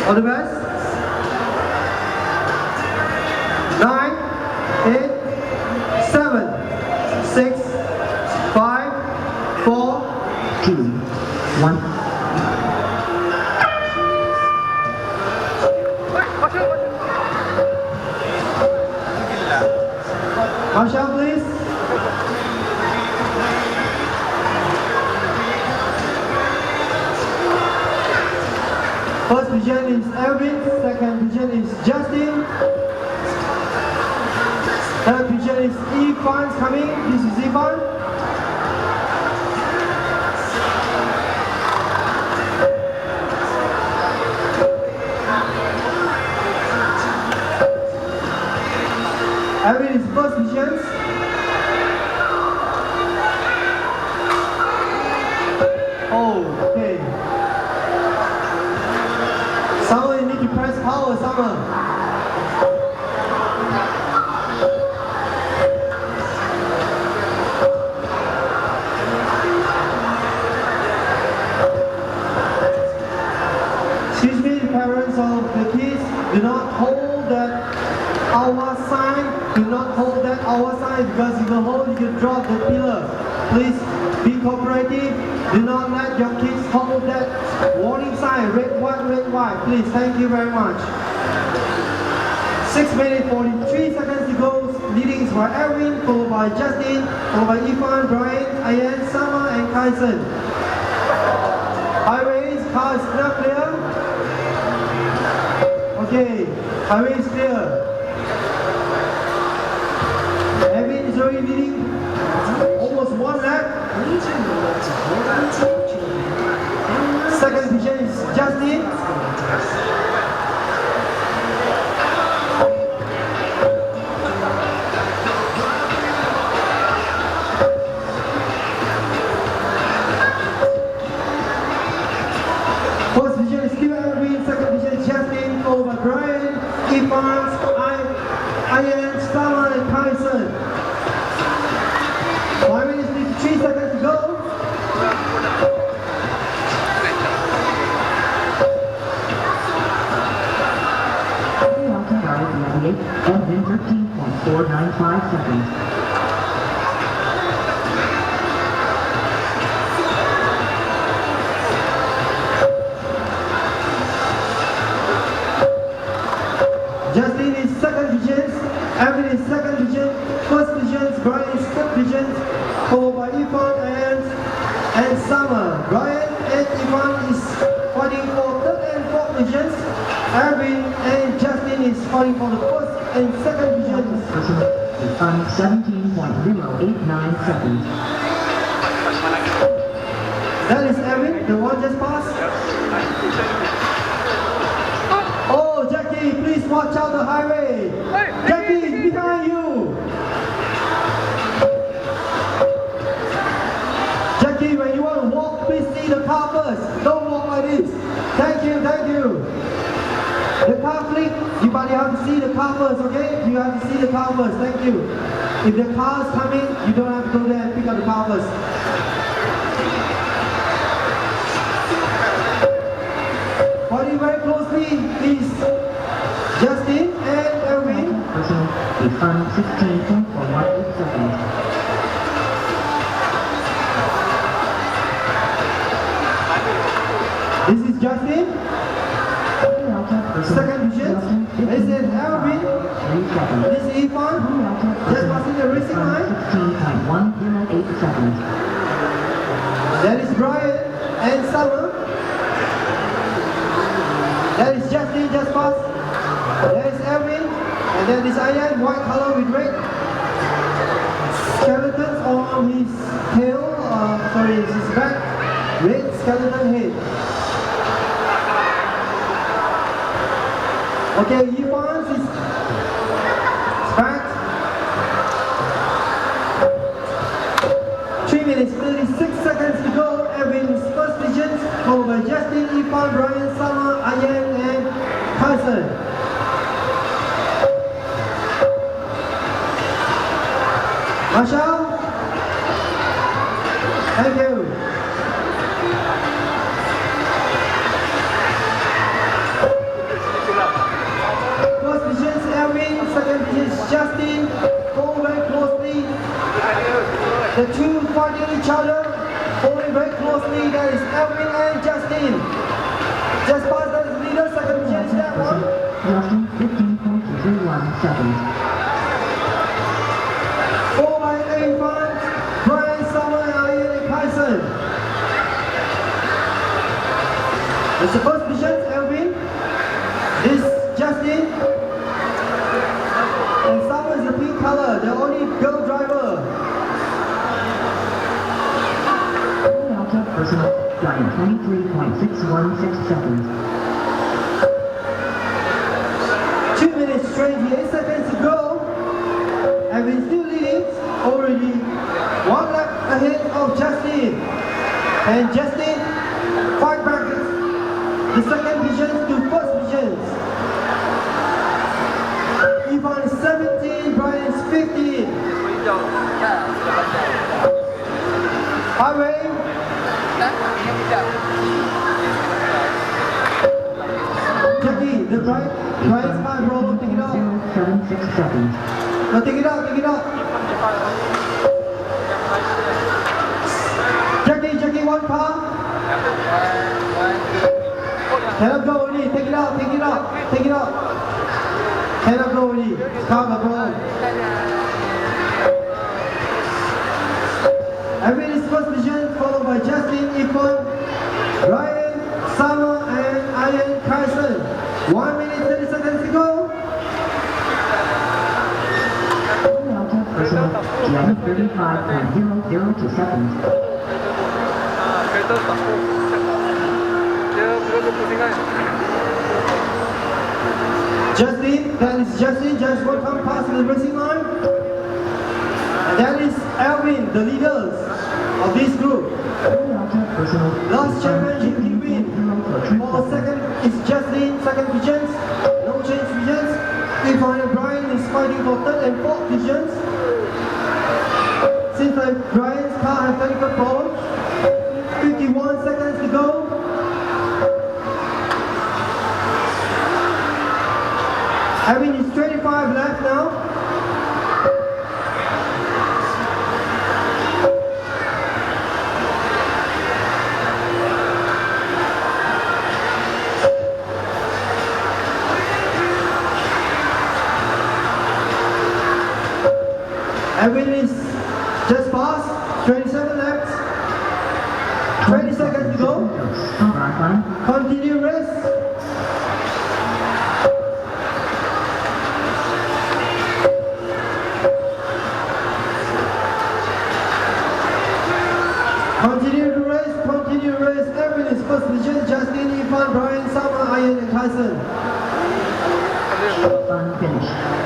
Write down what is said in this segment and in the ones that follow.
All the best. 9, 8, 7, 6, 5, 4, 2, 1. Marshall, please. First pigeon is Erwin, second pigeon is Justin. Third pigeon is Ivan's coming. This is Ivan. Erwin is first pigeons. Oh, okay. Summer, you need to press power, Summer. Excuse me, parents of the kids, do not hold that hour sign. Do not hold that hour sign because if you hold, you can drop the pillar. Please be cooperative. Do not let your kids hold that warning sign, red, white. Please, thank you very much. 6 minutes 43 seconds to go. Leadings by Erwin, followed by Justin, followed by Ivan, Brian, Ayan, Sama, and Kaisen. Highways, car is not clear. Okay, highway is clear. Erwin is already leading almost 1 lap. Second pigeon is Justin. First pigeon is Erwin, second pigeon is Justin, followed by Brian, Ivan, Ayan, Sama, and Tyson. 5 minutes 53 seconds to go. Engine 13.495 seconds. Justin is second pigeon, Erwin is second pigeon, first pigeon, Brian is third pigeon, followed by Ivan and Summer. Brian and Ivan is fighting for third and fourth pigeons. Erwin and Justin is fighting for the first and second pigeons. On 17.089 seconds. That is Erwin, the one just passed. Oh, Jackie, please watch out the highway. Jackie, behind you. Jackie, when you want to walk, please see the car first. Don't walk like this. Thank you, thank you. The car flick, you have to see the car first, okay? You have to see the car first, thank you. If the car is coming, you don't have to go there and pick up the car first. Following very closely is Justin and Erwin. Is on 16.418 seconds. This is Justin. Second pigeon. This is Erwin. This is Ivan. Just passing the racing line. 16.108 seconds. That is Brian and Summer. That is Justin, just passed. That is Erwin. And that is Ayan, white color with red skeletons on his tail. Sorry, his back. Red skeleton head. Okay, Ivan's is back. 3 minutes 36 seconds to go. Erwin's first pigeons, followed by Justin, Ivan, Brian, Sama, Ayan, and Tyson. Marshall? Thank you. The two fighting each other, following very closely, that is Edwin and Justin. Just past that is leader, second position is that one. Justin, 15.31 seconds. Followed by Evan, Brian, Summer, and Ian and Kyson. That's the first position, Edwin. This Justin. And Summer is the pink color, the only girl driver. Personal flying 23.616 seconds. 2 minutes 28 seconds to go. And we're still leading, already 1 lap ahead of Justin. And Justin 5 brackets, the second position to first position. Ivan is 17, Brian is 15. Highway. Jackie, the Brian's car roll, take it out. 0.76 seconds. No, take it out, take it out. Jackie, 1 car. Cannot go already, take it out, take it out, take it out. Cannot go already, car got roll. Edwin is first position, followed by Justin, Ivan, Ryan, Summer, and Ian Kyson. 1 minute 30 seconds to go. Personal flying 35.002 seconds. Justin, that is Justin, just will come past the racing line. And that is Alvin, the leaders of this group. Last championship he win. For second is Justin, second positions, no change positions. Ivan and Brian is fighting for third and fourth positions. Since Brian's car has technical problems, 51 seconds to go. Alvin is 25 left now. Edwin is just past, 27 laps, 20 seconds to go. Continue race. Continue race. Edwin is first position, Justin, Ivan, Brian, Summer, Ian, and Tyson.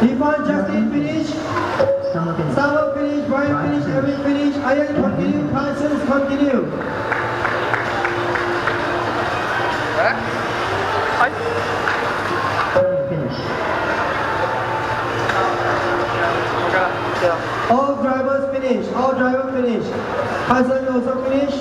Ivan, Justin finish. Summer finish, Brian finish, Edwin finish, Ian continue, Tyson continue. All drivers finish. Tyson also finish.